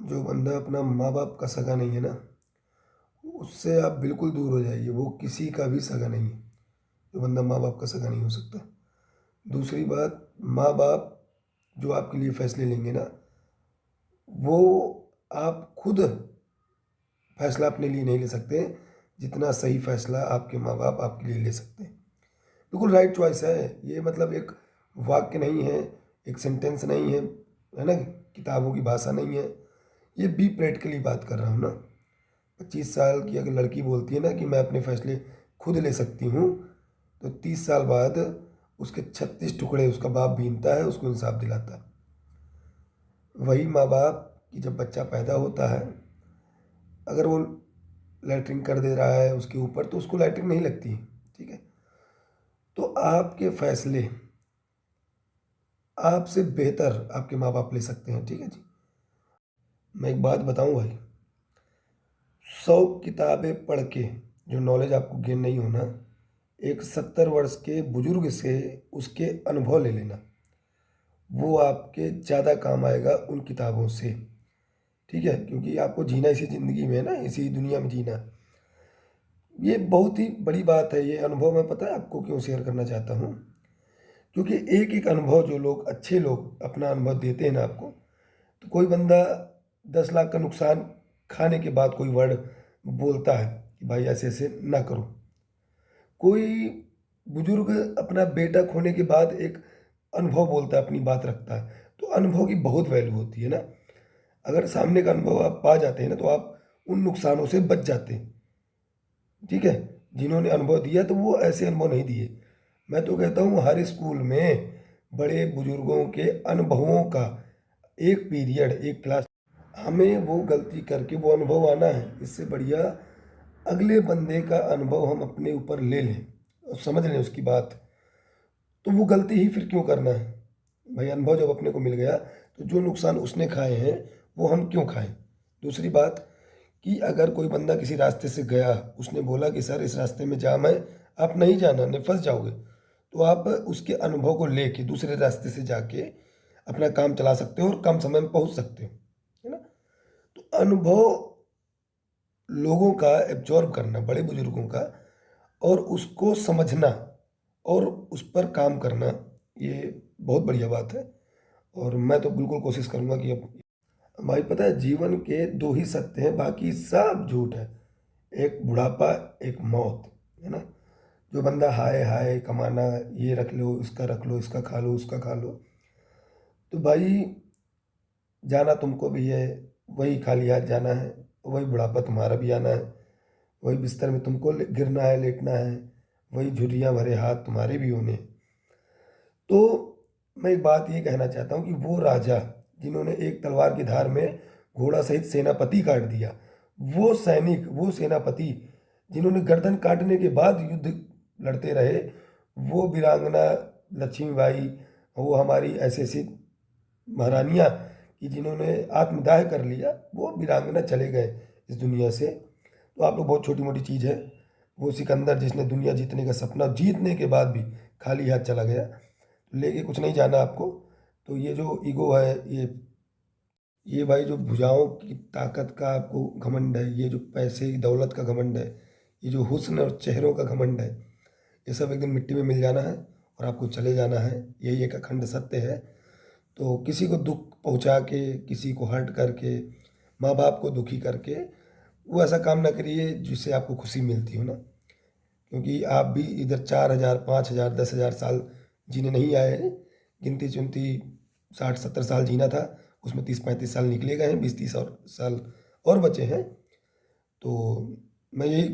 जो बंदा अपना माँ बाप का सगा नहीं है ना, उससे आप बिल्कुल दूर हो जाइए। वो किसी का भी सगा नहीं है। जो बंदा माँ बाप का सगा नहीं हो सकता। दूसरी बात, माँ बाप जो आपके लिए फैसले लेंगे ना, वो आप खुद फैसला अपने लिए नहीं ले सकते जितना सही फैसला आपके माँ बाप आपके लिए ले सकते हैं। बिल्कुल राइट चॉइस है ये। मतलब एक वाक्य नहीं है, एक सेंटेंस नहीं है ना, किताबों की भाषा नहीं है। ये बी प्रैक्टिकली बात कर रहा हूँ ना। 25 साल की अगर लड़की बोलती है ना कि मैं अपने फैसले खुद ले सकती हूँ, तो 30 साल बाद उसके 36 टुकड़े उसका बाप बीनता है, उसको इंसाफ दिलाता है। वही माँ बाप की जब बच्चा पैदा होता है, अगर वो लैट्रिन कर दे रहा है उसके ऊपर, तो उसको लैट्रिन नहीं लगती है। ठीक है। तो आपके फैसले आपसे बेहतर आपके माँ बाप ले सकते हैं। ठीक है जी। मैं एक बात बताऊं भाई, 100 किताबें पढ़ के जो नॉलेज आपको गेन नहीं होना, एक 70 वर्ष के बुजुर्ग से उसके अनुभव ले लेना, वो आपके ज़्यादा काम आएगा उन किताबों से। ठीक है। क्योंकि आपको जीना इसी ज़िंदगी में है ना, इसी दुनिया में जीना। ये बहुत ही बड़ी बात है। ये अनुभव मैं पता है आपको क्यों शेयर करना चाहता हूँ, क्योंकि एक एक अनुभव जो लोग, अच्छे लोग अपना अनुभव देते हैं ना आपको, तो कोई बंदा 10 लाख का नुकसान खाने के बाद कोई वर्ड बोलता है कि भाई ऐसे ऐसे ना करो। कोई बुजुर्ग अपना बेटा खोने के बाद एक अनुभव बोलता है, अपनी बात रखता है। तो अनुभव की बहुत वैल्यू होती है ना। अगर सामने का अनुभव आप पा जाते हैं ना, तो आप उन नुकसानों से बच जाते हैं। ठीक है। जिन्होंने अनुभव दिया तो वो ऐसे अनुभव नहीं दिए। मैं तो कहता हूँ हर स्कूल में बड़े बुजुर्गों के अनुभवों का एक पीरियड, एक क्लास, हमें वो गलती करके वो अनुभव आना है। इससे बढ़िया अगले बंदे का अनुभव हम अपने ऊपर ले लें और समझ लें उसकी बात। तो वो गलती ही फिर क्यों करना है भाई? अनुभव जब अपने को मिल गया, तो जो नुकसान उसने खाए हैं वो हम क्यों खाएं? दूसरी बात कि अगर कोई बंदा किसी रास्ते से गया, उसने बोला कि सर इस रास्ते में जाम है, आप नहीं जाना, नहीं फंस जाओगे, तो आप उसके अनुभव को लेके दूसरे रास्ते से जाके अपना काम चला सकते हो और कम समय में पहुंच सकते हो, है ना। तो अनुभव लोगों का एब्जॉर्ब करना, बड़े बुजुर्गों का, और उसको समझना और उस पर काम करना, ये बहुत बढ़िया बात है। और मैं तो बिल्कुल कोशिश करूंगा कि अब भाई, पता है जीवन के दो ही सत्य हैं, बाकी सब झूठ है। एक बुढ़ापा, एक मौत, है ना। जो बंदा हाय हाय कमाना, ये रख लो, इसका खा लो, उसका खा लो, तो भाई जाना तुमको भी है, वही खाली हाथ जाना है, वही बुढ़ापा तुम्हारा भी आना है, वही बिस्तर में तुमको गिरना है, लेटना है, वही झुर्रियाँ भरे हाथ तुम्हारे भी होने हैं। तो मैं एक बात ये कहना चाहता हूँ कि वो राजा जिन्होंने एक तलवार की धार में घोड़ा सहित सेनापति काट दिया, वो सैनिक, वो सेनापति जिन्होंने गर्दन काटने के बाद युद्ध लड़ते रहे, वो वीरांगना लक्ष्मीबाई, वो हमारी ऐसी ऐसी महारानियाँ कि जिन्होंने आत्मदाह कर लिया, वो वीरांगना चले गए इस दुनिया से। तो आप लोग बहुत छोटी मोटी चीज़ है। वो सिकंदर जिसने दुनिया जीतने का सपना जीतने के बाद भी खाली हाथ चला गया, लेके कुछ नहीं जाना आपको। तो ये जो ईगो है, ये भाई जो भुजाओं की ताकत का आपको घमंड है, ये जो पैसे की दौलत का घमंड है, ये जो हुस्न और चेहरों का घमंड है, ये सब एक दिन मिट्टी में मिल जाना है और आपको चले जाना है। यही एक अखंड सत्य है। तो किसी को दुख पहुंचा के, किसी को हर्ट करके, माँ बाप को दुखी करके, वो ऐसा काम ना करिए जिससे आपको खुशी मिलती हो ना। क्योंकि आप भी इधर 4,000, 5,000, 10,000 साल जीने नहीं आए हैं। गिनती चुनती 60-70 साल जीना था, उसमें 30-35 साल निकले गए हैं, 20-30 और साल और बचे हैं। तो मैं यही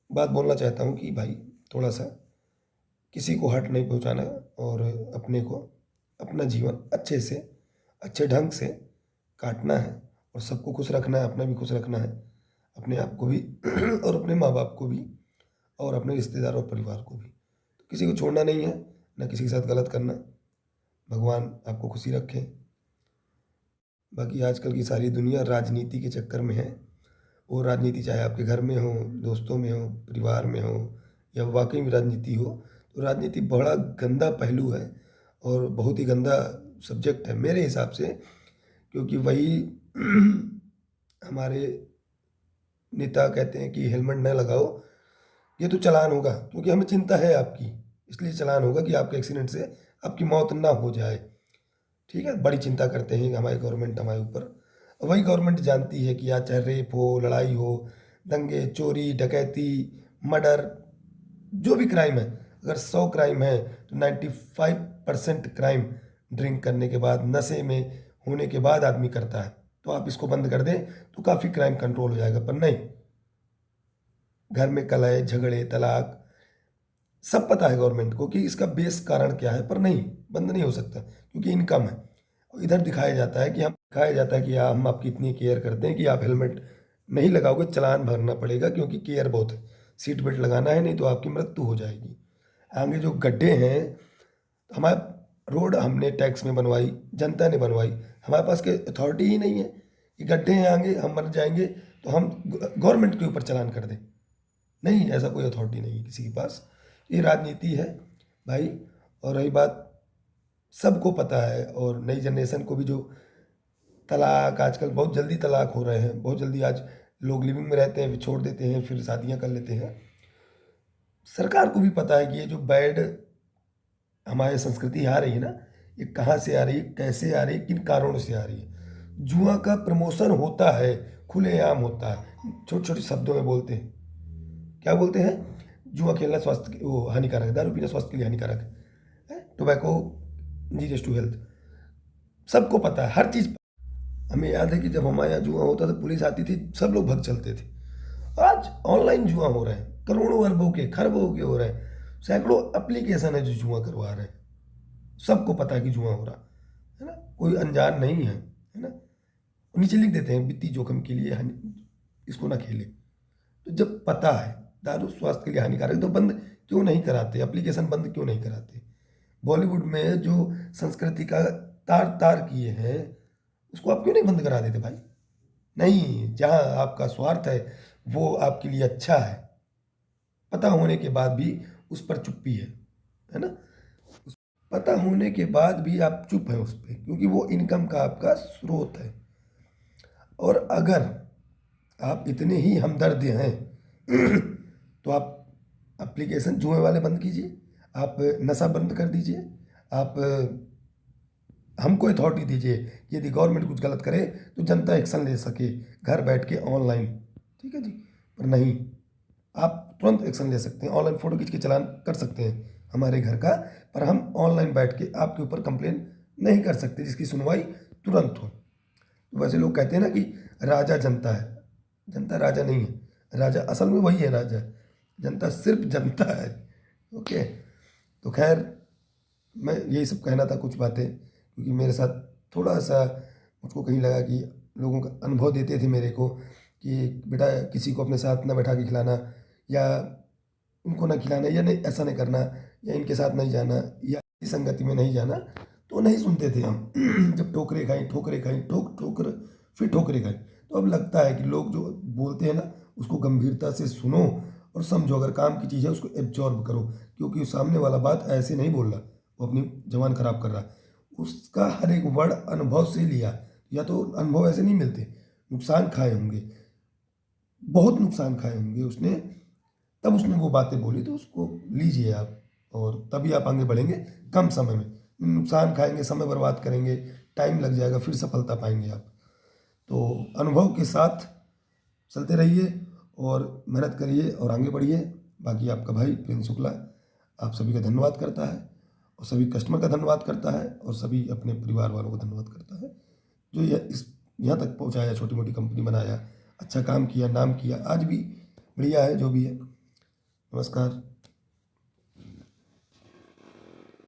बात बोलना चाहता हूँ कि भाई थोड़ा सा किसी को हर्ट नहीं पहुँचाना, और अपने को, अपना जीवन अच्छे से, अच्छे ढंग से काटना है, और सबको खुश रखना है, अपना भी खुश रखना है, अपने आप को भी और अपने माँ बाप को भी, और अपने रिश्तेदार और परिवार को भी। तो किसी को छोड़ना नहीं है, ना किसी के साथ गलत करना। भगवान आपको खुशी रखे। बाकी आजकल की सारी दुनिया राजनीति के चक्कर में है। वो राजनीति चाहे आपके घर में हो, दोस्तों में हो, परिवार में हो, या वाकई में राजनीति हो, तो राजनीति बड़ा गंदा पहलू है और बहुत ही गंदा सब्जेक्ट है मेरे हिसाब से। क्योंकि वही हमारे नेता कहते हैं कि हेलमेट न लगाओ, ये तो चालान होगा, क्योंकि हमें चिंता है आपकी, इसलिए चालान होगा कि आपके एक्सीडेंट से आपकी मौत ना हो जाए। ठीक है, बड़ी चिंता करते हैं हमारी गवर्नमेंट हमारे ऊपर। वही गवर्नमेंट जानती है कि आज चाहे रेप हो, लड़ाई हो, दंगे, चोरी, डकैती, मर्डर, जो भी क्राइम है, अगर 100 क्राइम है तो 95% क्राइम ड्रिंक करने के बाद, नशे में होने के बाद आदमी करता है। तो आप इसको बंद कर दें तो काफ़ी क्राइम कंट्रोल हो जाएगा, पर नहीं, घर में कलह, झगड़े, तलाक, सब पता है गवर्नमेंट को कि इसका बेस कारण क्या है, पर नहीं, बंद नहीं हो सकता क्योंकि इनकम है। और इधर दिखाया जाता है कि हम आपकी इतनी केयर करते हैं कि आप हेलमेट नहीं लगाओगे, चालान भरना पड़ेगा, क्योंकि केयर बहुत है, सीट बेल्ट लगाना है, नहीं तो आपकी मृत्यु हो जाएगी। आगे जो गड्ढे हैं, हमारे रोड हमने टैक्स में बनवाई, जनता ने बनवाई, हमारे पास के अथॉरिटी ही नहीं है कि गड्ढे हैं आगे हम मर जाएंगे तो हम गवर्नमेंट के ऊपर चालान कर दें। नहीं, ऐसा कोई अथॉरिटी नहीं है किसी के पास। ये राजनीति है भाई। और रही बात, सबको पता है, और नई जनरेशन को भी, जो तलाक, आजकल बहुत जल्दी तलाक हो रहे हैं, बहुत जल्दी आज लोग लिविंग में रहते हैं, फिर छोड़ देते हैं, फिर शादियां कर लेते हैं। सरकार को भी पता है कि ये जो बैड हमारी संस्कृति आ रही है ना, ये कहाँ से आ रही है, कैसे आ रही है, किन कारणों से आ रही है। जुआ का प्रमोशन होता है, खुलेआम होता है, छोटे छोटे शब्दों में बोलते हैं। क्या बोलते हैं? जुआ खेलना स्वास्थ्य वो हानिकारक है, दारू पीना स्वास्थ्य के लिए हानिकारक है, टोबैको इंजीरियस टू हेल्थ। सबको पता है, हर चीज़। हमें याद है कि जब हमारे यहाँ जुआ होता था, पुलिस आती थी, सब लोग भग चलते थे। आज ऑनलाइन जुआ हो रहे हैं, करोड़ों अरबों के, खरबों के हो रहे हैं, सैकड़ों एप्लीकेशन है जो जुआ करवा रहे हैं। सबको पता है कि जुआ हो रहा है ना, कोई अनजान नहीं है ना। नीचे लिख देते हैं वित्तीय जोखिम के लिए इसको ना खेले। तो जब पता है दारू स्वास्थ्य के लिए हानिकारक है, तो बंद क्यों नहीं कराते, एप्लीकेशन बंद क्यों नहीं कराते? बॉलीवुड में जो संस्कृति का तार तार किए हैं, उसको आप क्यों नहीं बंद करा देते भाई? नहीं, जहाँ आपका स्वार्थ है वो आपके लिए अच्छा है, पता होने के बाद भी उस पर चुप्पी है ना। पता होने के बाद भी आप चुप हैं उस पर, क्योंकि वो इनकम का आपका स्रोत है। और अगर आप इतने ही हमदर्द हैं तो आप एप्लीकेशन जुए वाले बंद कीजिए, आप नशा बंद कर दीजिए, आप हमको अथॉरिटी दीजिए, यदि गवर्नमेंट कुछ गलत करे तो जनता एक्शन ले सके घर बैठ के ऑनलाइन। ठीक है जी, पर नहीं, आप तुरंत एक्शन ले सकते हैं, ऑनलाइन फ़ोटो खींच के चालान कर सकते हैं हमारे घर का, पर हम ऑनलाइन बैठ के आपके ऊपर कंप्लेन नहीं कर सकते जिसकी सुनवाई तुरंत हो। तो वैसे लोग कहते हैं ना कि राजा जनता है, जनता राजा नहीं है, राजा असल में वही है राजा, जनता सिर्फ जनता है। ओके, तो खैर, मैं यही सब कहना था, कुछ बातें, क्योंकि मेरे साथ थोड़ा सा मुझको कहीं लगा कि लोगों का अनुभव देते थे मेरे को कि बेटा किसी को अपने साथ ना बैठा के खिलाना, या उनको ना खिलाना, या नहीं ऐसा नहीं करना, या इनके साथ नहीं जाना, या इस संगति में नहीं जाना, तो नहीं सुनते थे हम। जब ठोकरे खाई, ठोकर फिर ठोकरे खाई, तो अब लगता है कि लोग जो बोलते हैं ना, उसको गंभीरता से सुनो और समझो, अगर काम की चीज़ है उसको एब्जॉर्ब करो, क्योंकि सामने वाला बात ऐसे नहीं बोल रहा, वो अपनी जबान खराब कर रहा, उसका हर एक वर्ड अनुभव से लिया, या तो अनुभव ऐसे नहीं मिलते, नुकसान खाए होंगे, बहुत नुकसान खाए होंगे उसने, तब उसने वो बातें बोली, तो उसको लीजिए आप, और तभी आप आगे बढ़ेंगे कम समय में। नुकसान खाएंगे, समय बर्बाद करेंगे, टाइम लग जाएगा, फिर सफलता पाएंगे आप। तो अनुभव के साथ चलते रहिए और मेहनत करिए और आगे बढ़िए। बाकी आपका भाई प्रिंस शुक्ला आप सभी का धन्यवाद करता है, और सभी कस्टमर का धन्यवाद करता है, और सभी अपने परिवार वालों का धन्यवाद करता है जो यहाँ तक पहुँचाया, छोटी मोटी कंपनी बनाया, अच्छा काम किया, नाम किया, आज भी बढ़िया है जो भी है। नमस्कार।